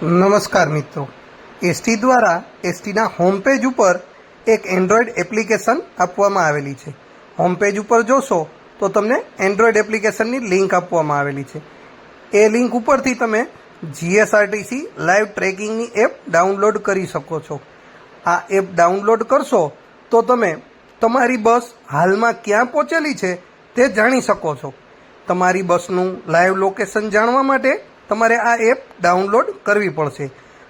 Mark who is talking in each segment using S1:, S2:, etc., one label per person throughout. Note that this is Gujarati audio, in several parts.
S1: નમસ્કાર મિત્રો, એસટી દ્વારા એસટીના હોમ પેજ ઉપર એક એન્ડ્રોઈડ એપ્લિકેશન આપવામાં આવેલી છે. હોમ પેજ ઉપર જોશો તો તમને એન્ડ્રોઈડ એપ્લિકેશનની લિંક આપવામાં આવેલી છે. એ લિંક ઉપરથી તમે જીએસઆરટીસી લાઈવ ટ્રેકિંગની એપ ડાઉનલોડ કરી શકો છો. આ એપ ડાઉનલોડ કરશો તો તમે તમારી બસ હાલમાં ક્યાં પહોંચેલી છે તે જાણી શકો છો. તમારી બસનું લાઈવ લોકેશન જાણવા માટે તમારે આ એપ ડાઉનલોડ કરવી પડશે.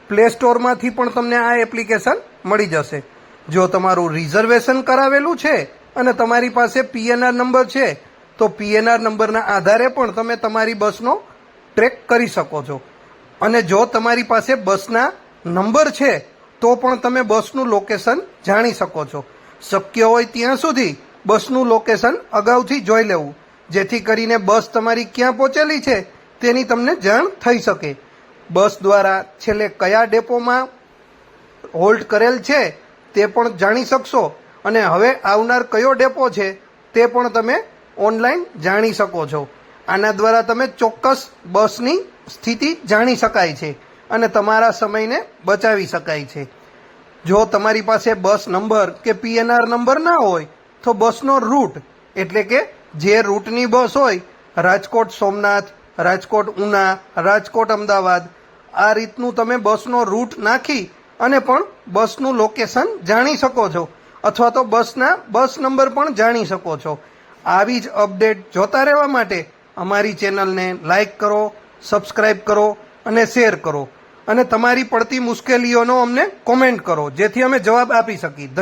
S1: પ્લે સ્ટોરમાંથી પણ તમને આ એપ્લિકેશન મળી જશે. જો તમારું રિઝર્વેશન કરાવેલું છે અને તમારી પાસે પીએનઆર નંબર છે તો પીએનઆર નંબરના આધારે પણ તમે તમારી બસનો ટ્રેક કરી શકો છો. અને જો તમારી પાસે બસના નંબર છે તો પણ તમે બસનું લોકેશન જાણી શકો છો. શક્ય હોય ત્યાં સુધી બસનું લોકેશન અગાઉથી જોઈ લેવું, જેથી કરીને બસ તમારી ક્યાં પહોંચેલી છે તેની તમને જાણ થઈ શકે. બસ દ્વારા છેલ્લે કયા ડેપોમાં હોલ્ટ કરેલ છે તે પણ જાણી શકશો અને હવે આવનાર કયો ડેપો છે તે પણ તમે ઓનલાઈન જાણી શકો છો. આના દ્વારા તમે ચોક્કસ બસની સ્થિતિ જાણી શકાય છે અને તમારા સમયને બચાવી શકાય છે. જો તમારી પાસે બસ નંબર કે પીએનઆર નંબર ના હોય તો બસનો રૂટ, એટલે કે જે રૂટની બસ હોય, રાજકોટ સોમનાથ, રાજકોટ ઉના, રાજકોટ અમદાવાદ, આ રીતનું તમે બસનો રૂટ નાખી અને પણ બસનું લોકેશન જાણી શકો છો, અથવા તો બસ નંબર પણ જાણી શકો છો. આવી જ અપડેટ જોતા રહેવા માટે અમારી ચેનલને લાઈક કરો, સબસ્ક્રાઈબ કરો અને શેર કરો, અને તમારી પડતી મુશ્કેલીઓનો અમને કોમેન્ટ કરો, જેથી અમે જવાબ આપી શકીએ.